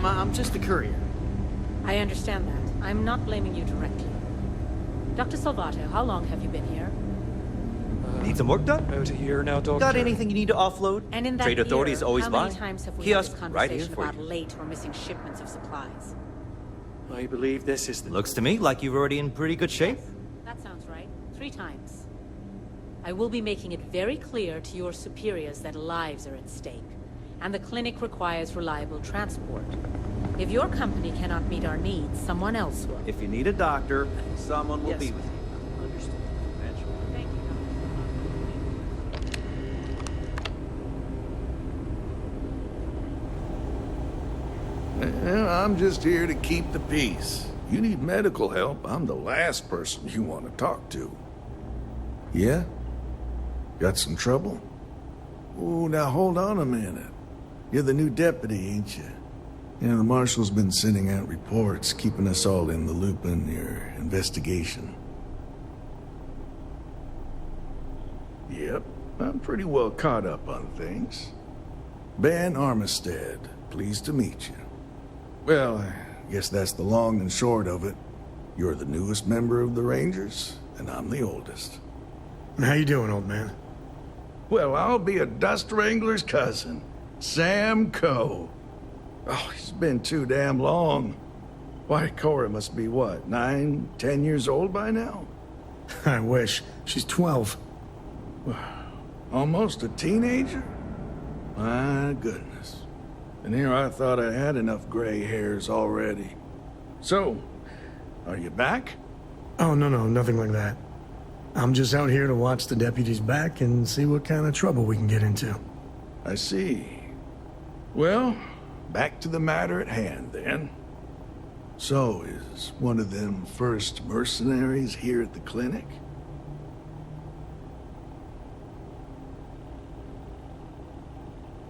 I'm just a courier. I understand that. I'm not blaming you directly. Dr. Salvato, how long have you been here? Need some work done? About a year now, Doctor. Got anything you need to offload? And in that Trade authorities year, always how buy. many times have we Kiosk had this right here conversation for about you. late or missing shipments of supplies? I believe this is the... Looks to me like you're already in pretty good shape. That sounds right. 3 times. I will be making it very clear to your superiors that lives are at stake, and the clinic requires reliable transport. If your company cannot meet our needs, someone else will. If you need a doctor, someone will Yes. be with you. Understood. Thank you, Well, I'm just here to keep the peace. You need medical help, I'm the last person you want to talk to. Yeah? Got some trouble? Oh, now hold on a minute. You're the new deputy, ain't you? Yeah, the marshal's been sending out reports, keeping us all in the loop in your investigation. Yep, I'm pretty well caught up on things. Ben Armistead, pleased to meet you. Well, I guess that's the long and short of it. You're the newest member of the Rangers, and I'm the oldest. How you doing, old man? Well, I'll be a dust wrangler's cousin, Sam Coe. Oh, it's been too damn long. Why, Cora must be what, 9, 10 years old by now? I wish. She's 12. Almost a teenager? My goodness. And here I thought I had enough gray hairs already. So, are you back? Oh, no, nothing like that. I'm just out here to watch the deputies back and see what kind of trouble we can get into. I see. Well, back to the matter at hand, then. So, is one of them first mercenaries here at the clinic?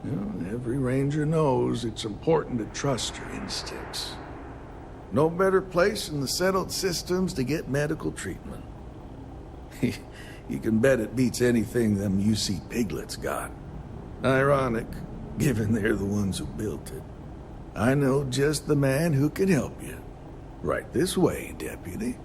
Well, every ranger knows it's important to trust your instincts. No better place in the settled systems to get medical treatment. You can bet it beats anything them UC piglets got. Ironic, given they're the ones who built it. I know just the man who can help you. Right this way, deputy.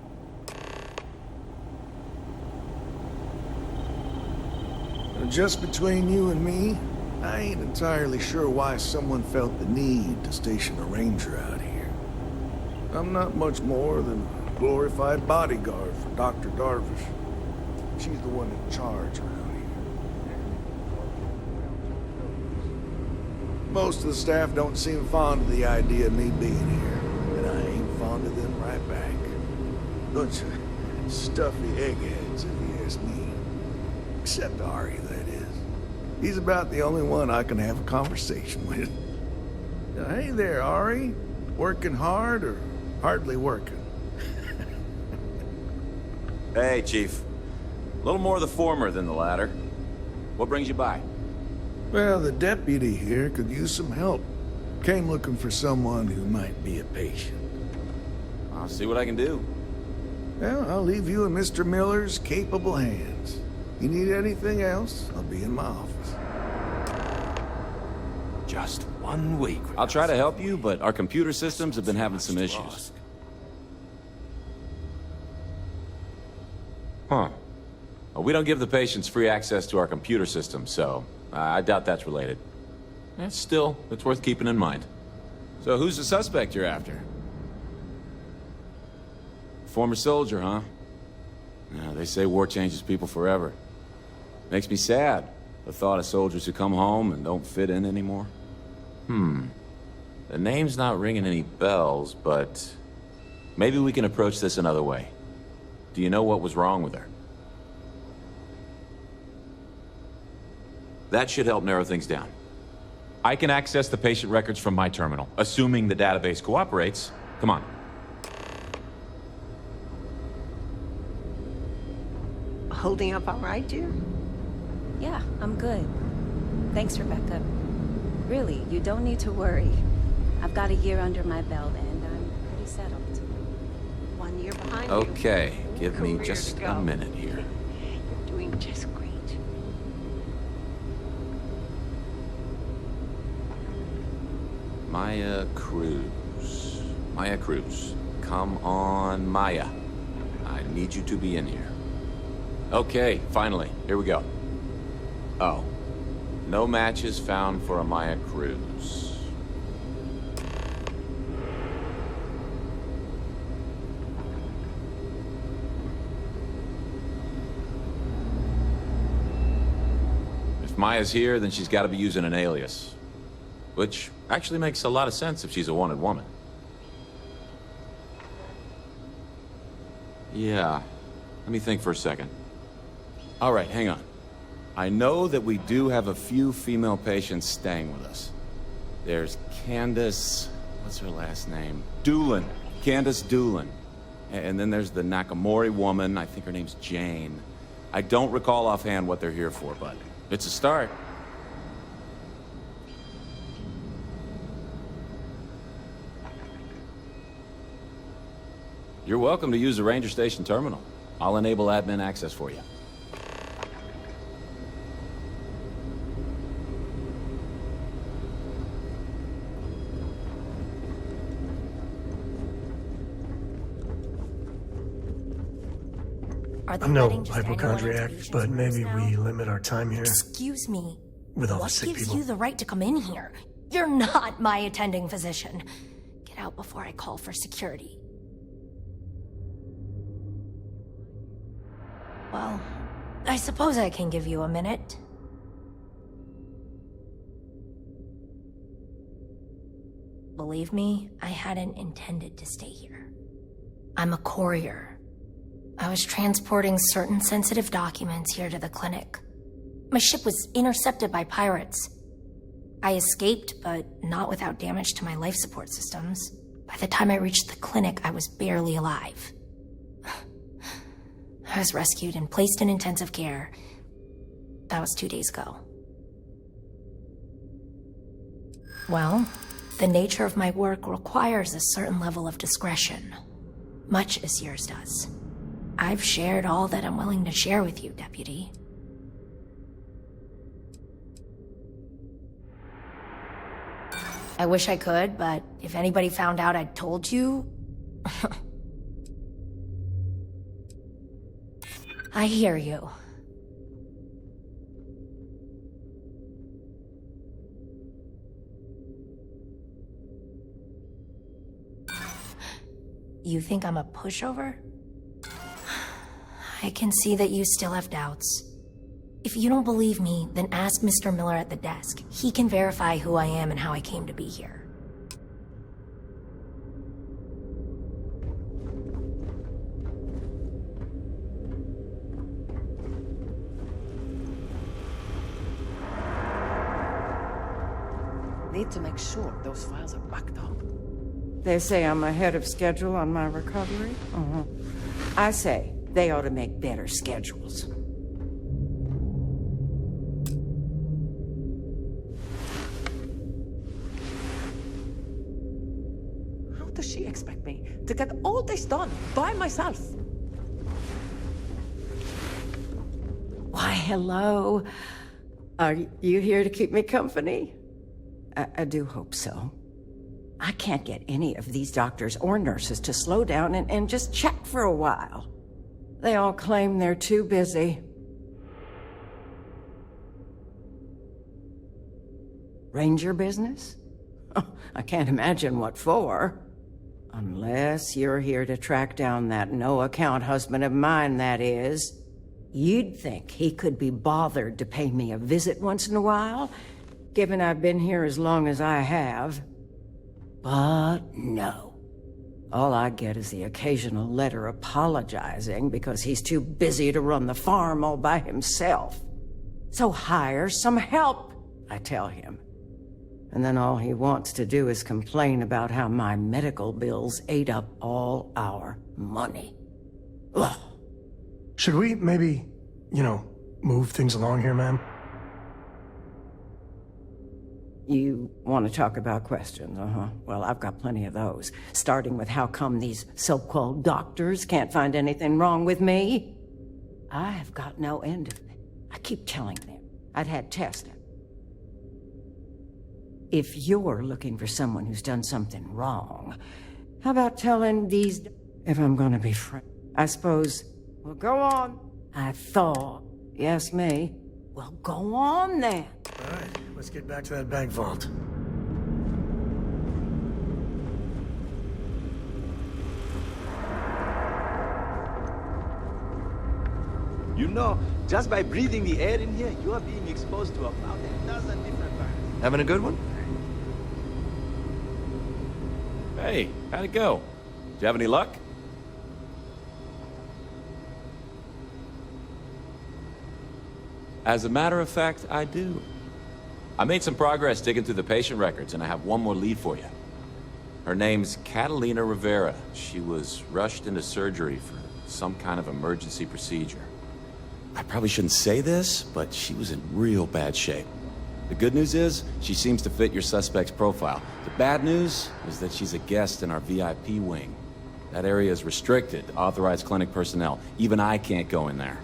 Just between you and me, I ain't entirely sure why someone felt the need to station a ranger out here. I'm not much more than a glorified bodyguard for Dr. Darvish. She's the one in charge around here. Most of the staff don't seem fond of the idea of me being here, and I ain't fond of them right back. Bunch of stuffy eggheads, if you ask me. Except Ari, that is. He's about the only one I can have a conversation with. Hey there, Ari. Working hard or hardly working? Hey, Chief. A little more the former than the latter. What brings you by? Well, the deputy here could use some help. Came looking for someone who might be a patient. I'll see what I can do. Well, I'll leave you in Mr. Miller's capable hands. You need anything else, I'll be in my office. Just 1 week. I'll try to help you, but our computer systems have been having some issues. Huh. Well, we don't give the patients free access to our computer system, so I doubt that's related. Still, it's worth keeping in mind. So who's the suspect you're after? Former soldier, huh? Yeah, they say war changes people forever. Makes me sad, the thought of soldiers who come home and don't fit in anymore. The name's not ringing any bells, but maybe we can approach this another way. Do you know what was wrong with her? That should help narrow things down. I can access the patient records from my terminal, assuming the database cooperates. Come on. Holding up all right, dear? Yeah, I'm good. Thanks, Rebecca. Really, you don't need to worry. I've got a year under my belt and I'm pretty settled. 1 year behind you. Okay, give me Career just to a go. minute here. You're doing just great. Maya Cruz. Maya Cruz. Come on, Maya. I need you to be in here. Okay, finally. Here we go. Oh. No matches found for a Maya Cruz. If Maya's here, then she's got to be using an alias. Which actually makes a lot of sense if she's a wanted woman. Yeah. Let me think for a second. All right, hang on. I know that we do have a few female patients staying with us. There's Candace... what's her last name? Doolin. Candace Doolin. And then there's the Nakamori woman. I think her name's Jane. I don't recall offhand what they're here for, but it's a start. You're welcome to use the Ranger Station terminal. I'll enable admin access for you. Are they I'm no letting just anyone into hypochondriac, patients' but rooms maybe now? we limit our time here Excuse me. with all the What sick gives people. you the right to come in here? You're not my attending physician. Get out before I call for security. Well, I suppose I can give you a minute. Believe me, I hadn't intended to stay here. I'm a courier. I was transporting certain sensitive documents here to the clinic. My ship was intercepted by pirates. I escaped, but not without damage to my life support systems. By the time I reached the clinic, I was barely alive. I was rescued and placed in intensive care. That was 2 days ago. Well, the nature of my work requires a certain level of discretion, much as yours does. I've shared all that I'm willing to share with you, Deputy. I wish I could, but if anybody found out I'd told you... I hear you. You think I'm a pushover? I can see that you still have doubts. If you don't believe me, then ask Mr. Miller at the desk. He can verify who I am and how I came to be here. Need to make sure those files are backed up. They say I'm ahead of schedule on my recovery? I say they ought to make better schedules. How does she expect me to get all this done by myself? Why, hello. Are you here to keep me company? I do hope so. I can't get any of these doctors or nurses to slow down and just chat for a while. They all claim they're too busy. Ranger business? I can't imagine what for. Unless you're here to track down that no-account husband of mine, that is. You'd think he could be bothered to pay me a visit once in a while, given I've been here as long as I have. But no. All I get is the occasional letter apologizing because he's too busy to run the farm all by himself. So hire some help, I tell him. And then all he wants to do is complain about how my medical bills ate up all our money. Ugh. Should we maybe, move things along here, ma'am? You want to talk about questions, Well, I've got plenty of those. Starting with how come these so-called doctors can't find anything wrong with me? I have got no end of it. I keep telling them I'd had tests. If you're looking for someone who's done something wrong, how about telling these... If I'm gonna be frank, I suppose... Well, go on. I thought. Yes, me. Well, go on then. All right, let's get back to that bank vault. You know, just by breathing the air in here, you are being exposed to about a dozen different viruses. Having a good one? Hey, how'd it go? Did you have any luck? As a matter of fact, I do. I made some progress digging through the patient records, and I have one more lead for you. Her name's Catalina Rivera. She was rushed into surgery for some kind of emergency procedure. I probably shouldn't say this, but she was in real bad shape. The good news is, she seems to fit your suspect's profile. The bad news is that she's a guest in our VIP wing. That area is restricted to authorized clinic personnel. Even I can't go in there.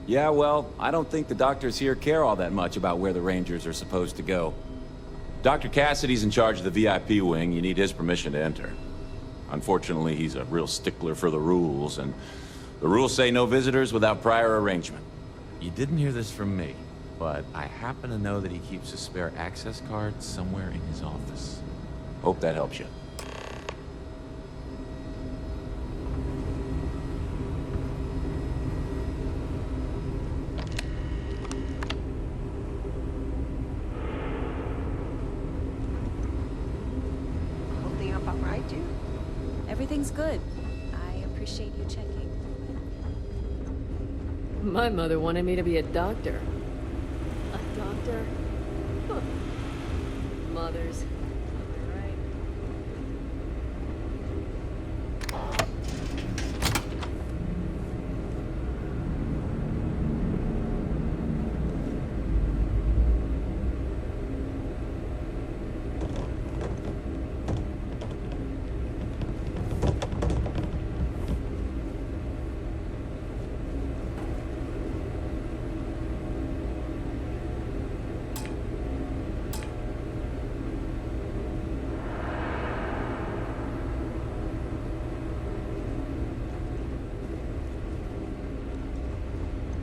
Yeah, well, I don't think the doctors here care all that much about where the Rangers are supposed to go. Dr. Cassidy's in charge of the VIP wing. You need his permission to enter. Unfortunately, he's a real stickler for the rules, and the rules say no visitors without prior arrangement. You didn't hear this from me, but I happen to know that he keeps a spare access card somewhere in his office. Hope that helps you. Holding up all right, you? Everything's good. I appreciate you checking. My mother wanted me to be a doctor. A doctor? Huh. Mothers. Am I right?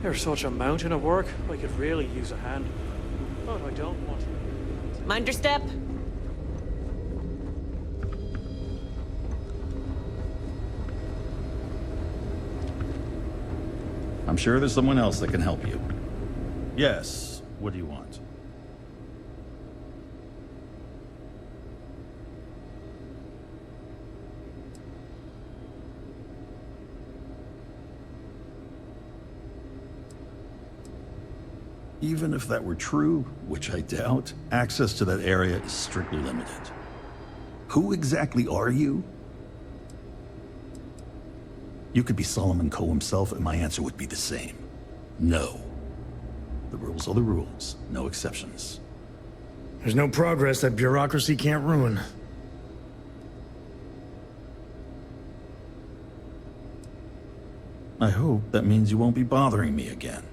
There's such a mountain of work. I could really use a hand. But I don't want to. Mind your step. I'm sure there's someone else that can help you. Yes, what do you want? Even if that were true, which I doubt, access to that area is strictly limited. Who exactly are you? You could be Solomon Coe himself, and my answer would be the same. No. The rules are the rules, no exceptions. There's no progress that bureaucracy can't ruin. I hope that means you won't be bothering me again.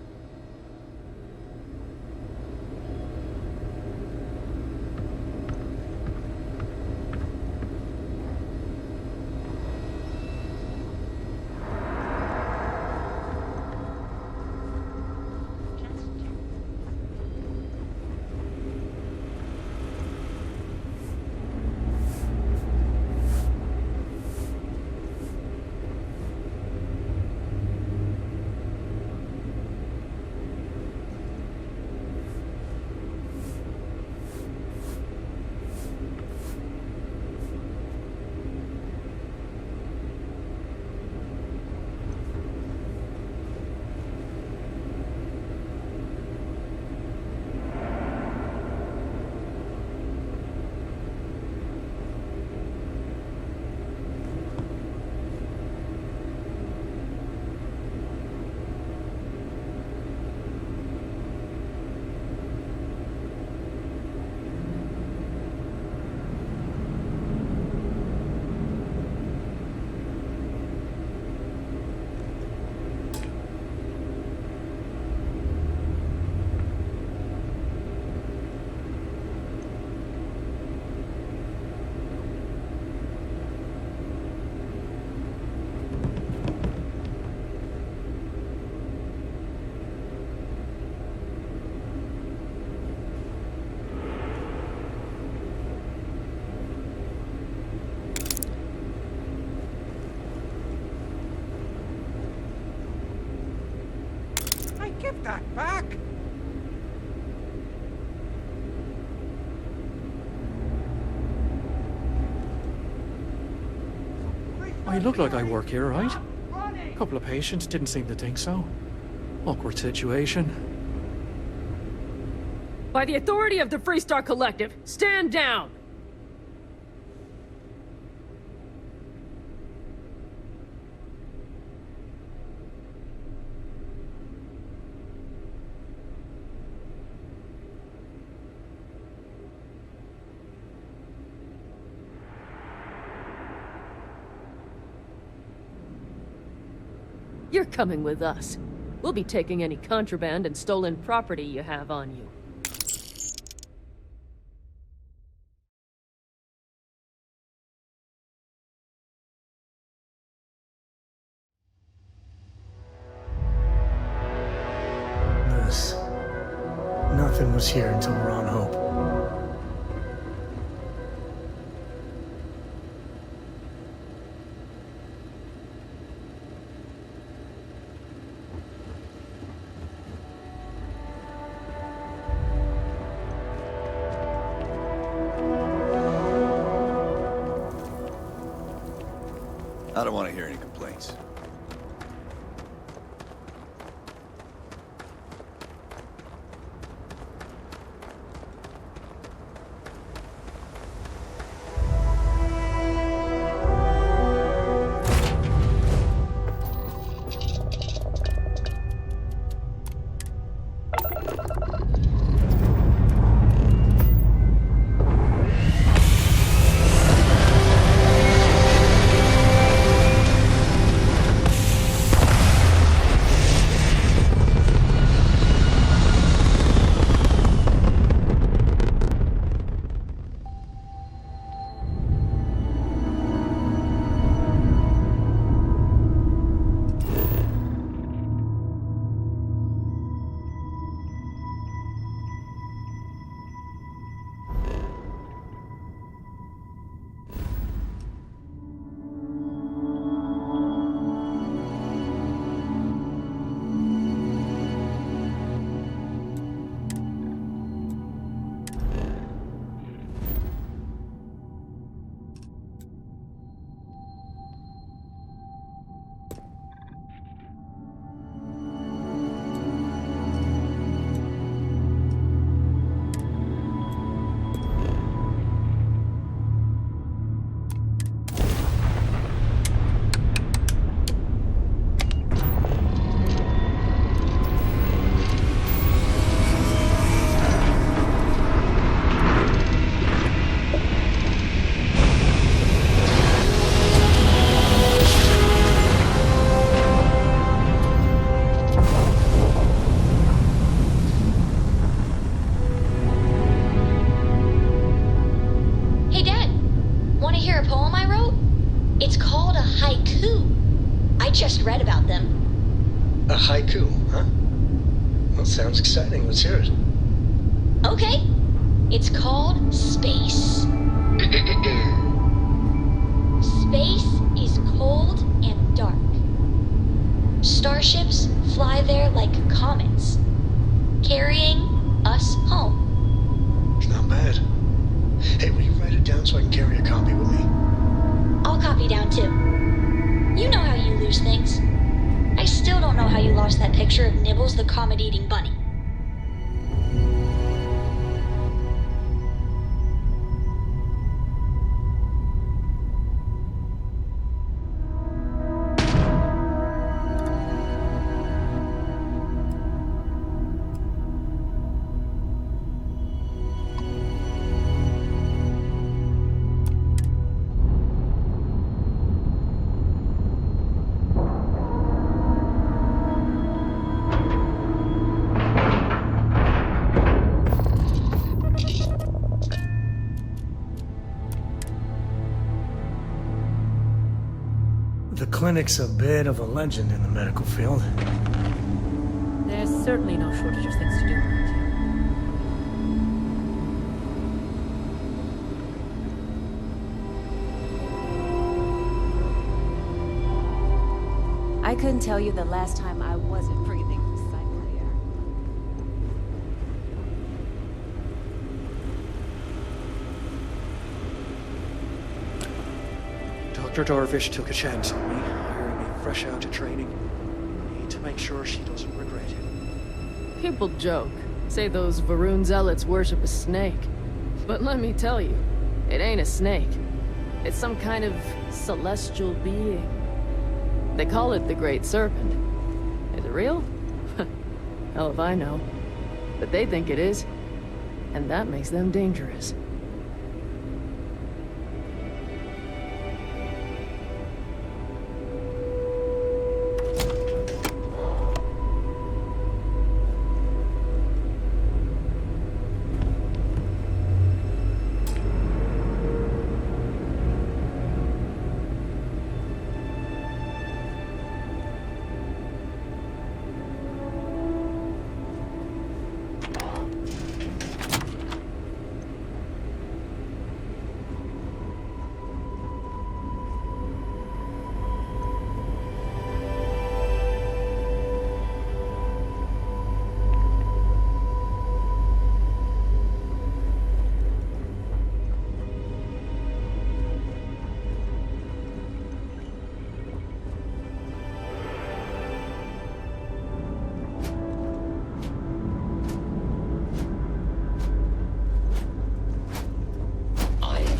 Give that back! I look like I work here, right? A couple of patients didn't seem to think so. Awkward situation. By the authority of the Freestar Collective, stand down! You're coming with us. We'll be taking any contraband and stolen property you have on you. This. Nothing was here until we're on Hope. I don't want to hear any complaints. Read about them. A haiku, huh? Well, sounds exciting. Let's hear it. Okay. It's called Space. Space is cold and dark. Starships fly there like comets, carrying us home. Not bad. Hey, will you write it down so I can carry a copy with me? I'll copy down too. You know how you lose things. I still don't know how you lost that picture of Nibbles the comet-eating bunny. The clinic's a bit of a legend in the medical field. There's certainly no shortage of things to do around here. I couldn't tell you the last time I wasn't breathing recycled air. Dr. Dorvish took a chance on me, hiring me fresh out of training. Need to make sure she doesn't regret it. People joke, say those Varun zealots worship a snake. But let me tell you, it ain't a snake. It's some kind of celestial being. They call it the Great Serpent. Is it real? Hell if I know. But they think it is, and that makes them dangerous.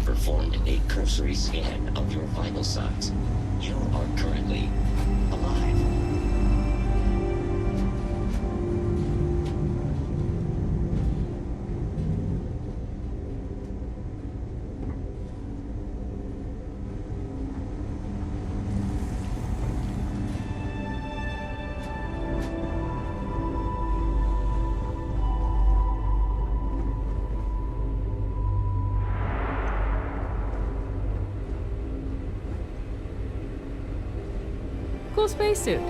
Performed a cursory scan of your vital signs. You are currently alive. Cool spacesuit.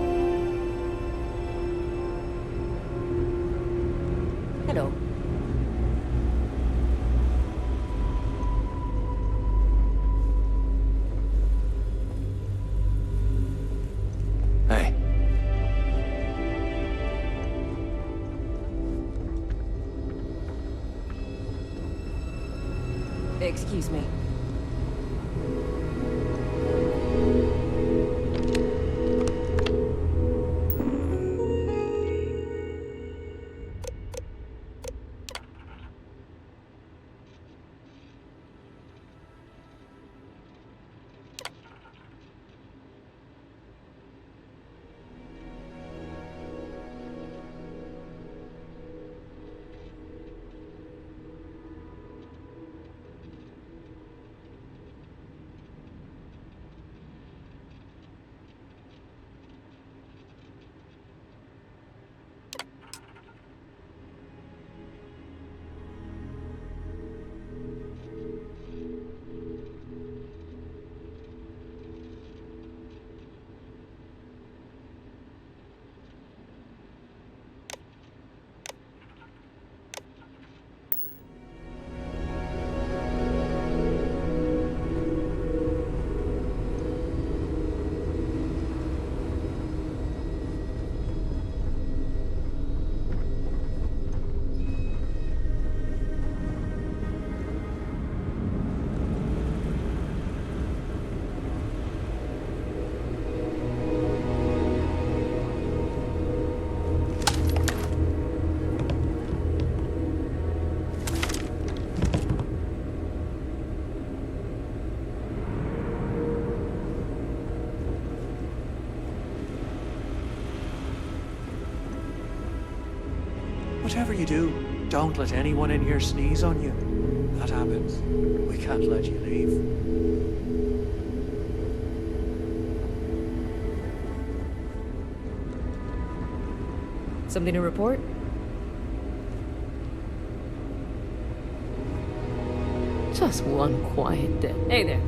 Hello. Hey. Excuse me. Whatever you do, don't let anyone in here sneeze on you. That happens. We can't let you leave. Something to report? Just one quiet day. Hey there.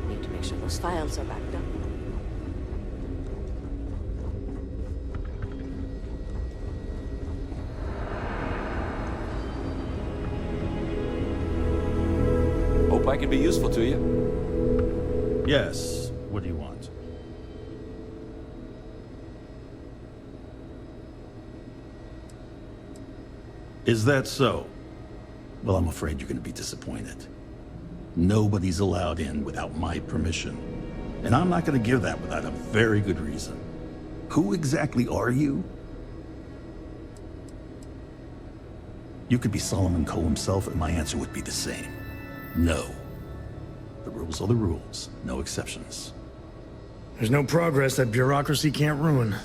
Need to make sure those files are backed up. Hope I can be useful to you. Yes. What do you want? Is that so? Well, I'm afraid you're going to be disappointed. Nobody's allowed in without my permission. And I'm not going to give that without a very good reason. Who exactly are you? You could be Solomon Coe himself, and my answer would be the same. No. The rules are the rules, no exceptions. There's no progress that bureaucracy can't ruin.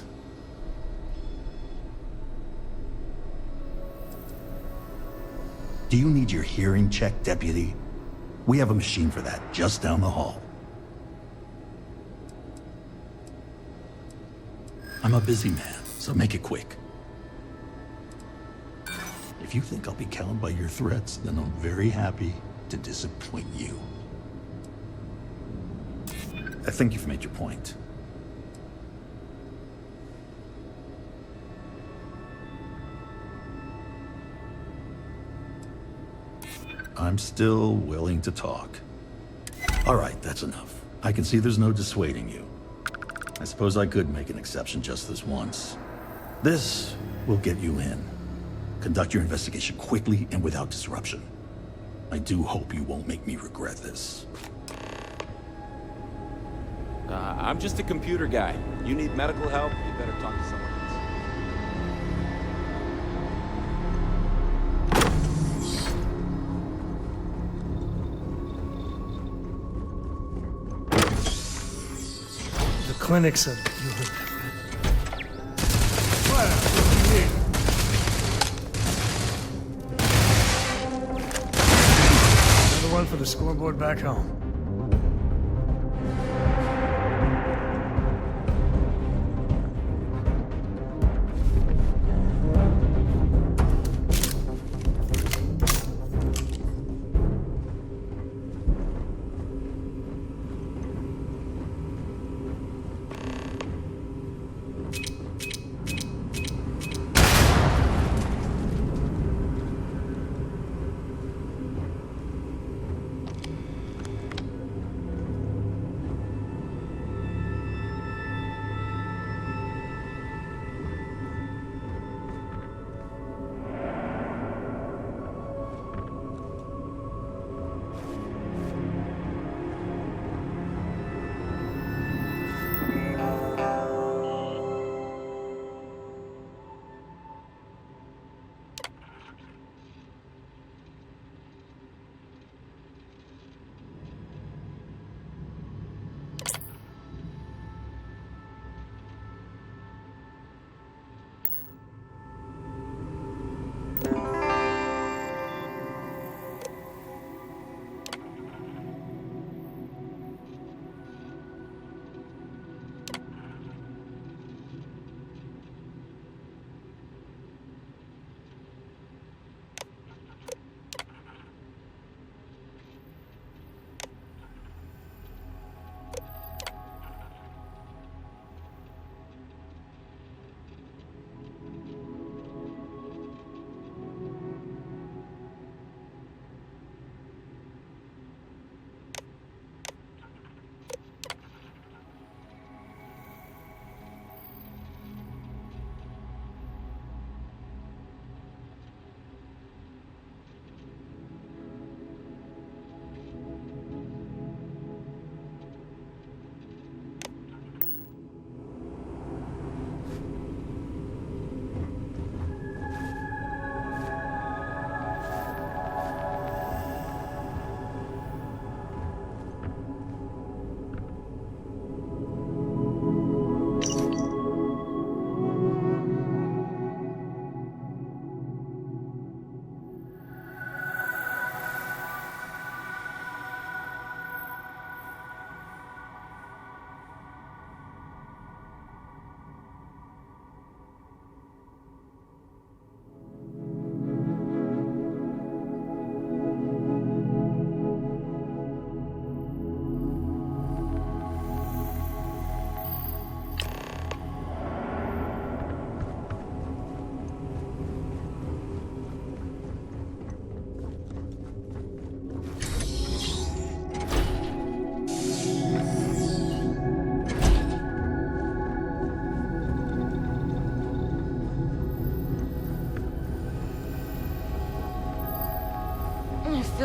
Do you need your hearing checked, Deputy? We have a machine for that, just down the hall. I'm a busy man, so make it quick. If you think I'll be cowed by your threats, then I'm very happy to disappoint you. I think you've made your point. I'm still willing to talk. All right, that's enough. I can see there's no dissuading you. I suppose I could make an exception just this once. This will get you in. Conduct your investigation quickly and without disruption. I do hope you won't make me regret this. I'm just a computer guy. You need medical help, you better talk to someone else. The clinic said you heard that, right? What do you need? Another one for the scoreboard back home.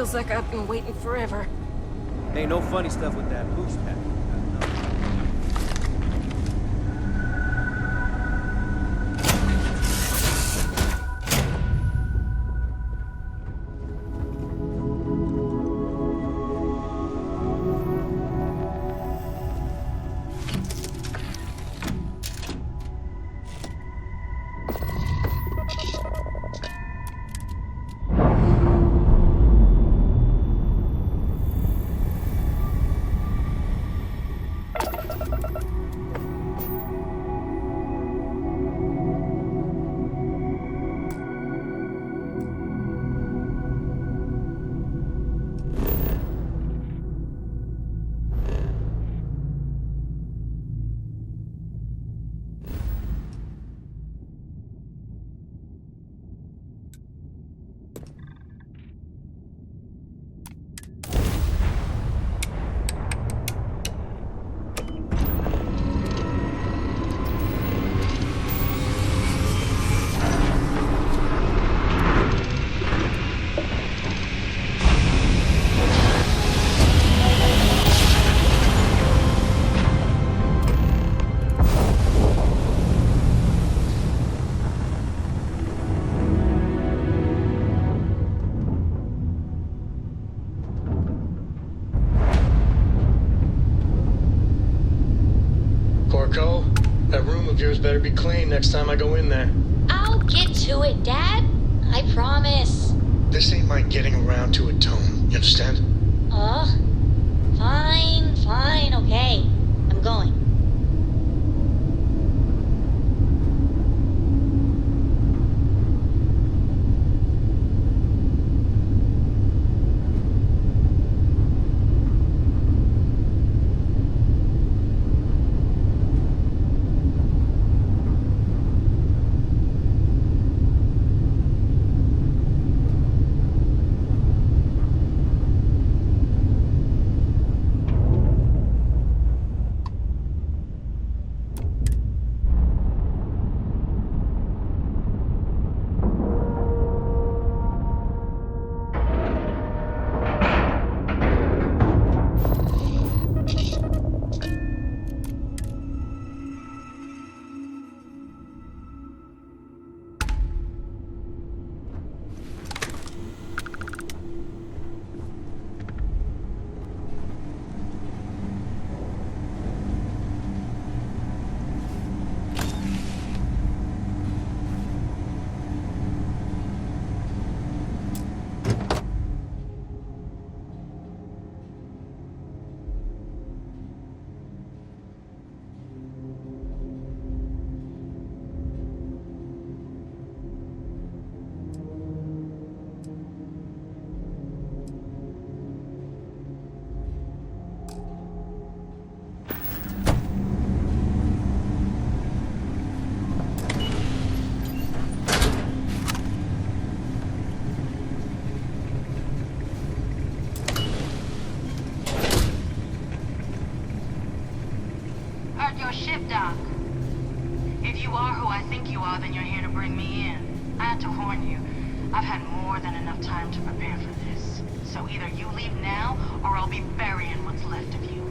Feels like I've been waiting forever. Ain't no funny stuff with that boost pack. That room of yours better be clean next time I go in there. I'll get to it, Dad. I promise. This ain't my getting around to it, Tone. You understand? Fine, okay. I'm going. Your ship, Doc. If you are who I think you are, then you're here to bring me in. I had to warn you. I've had more than enough time to prepare for this. So either you leave now, or I'll be burying what's left of you.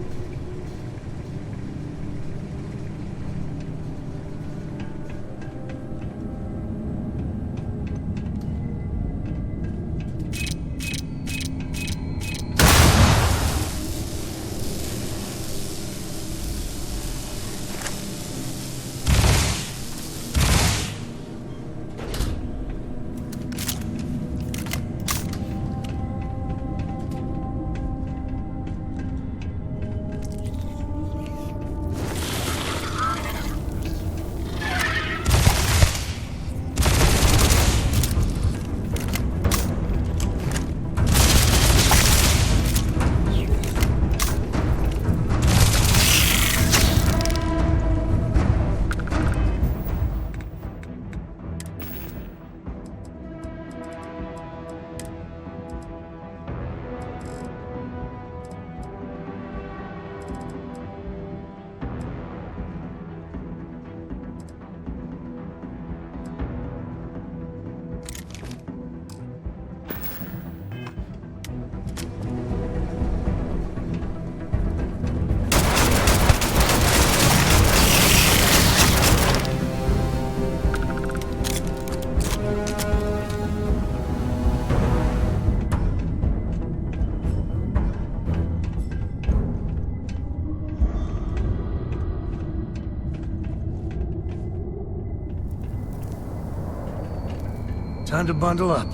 Time to bundle up.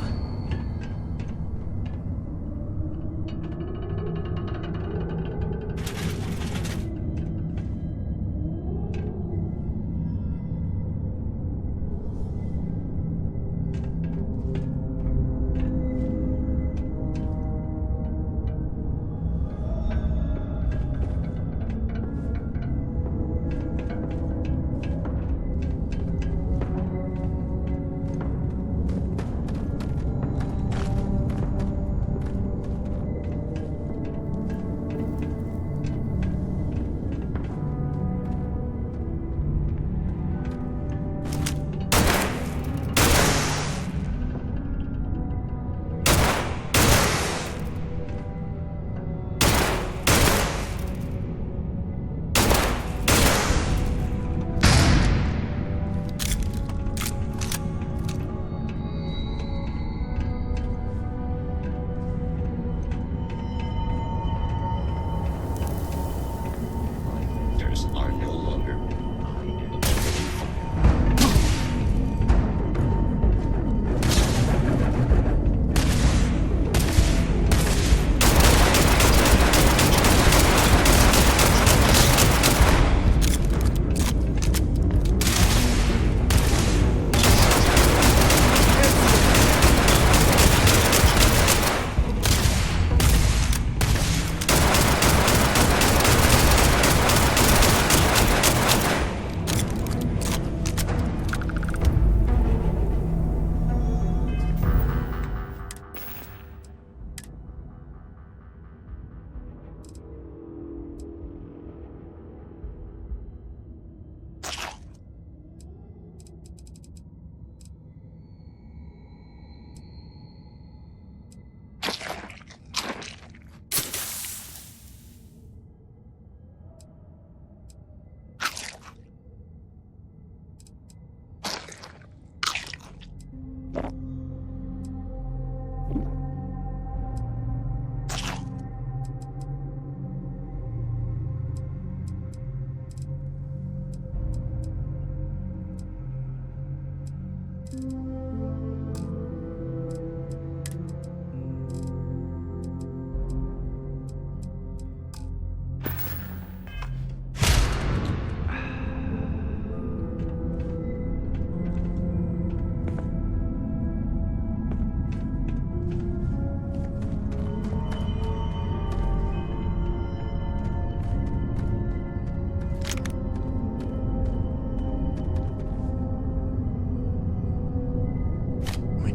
Are no longer.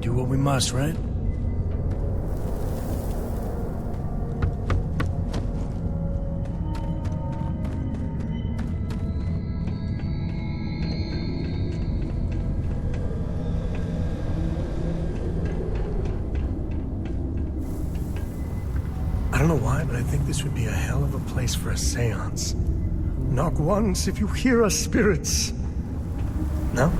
Do what we must, right? I don't know why, but I think this would be a hell of a place for a seance. Knock once if you hear us, spirits. No?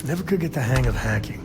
Never could get the hang of hacking.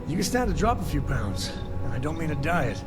You can stand to drop a few pounds, and I don't mean a diet.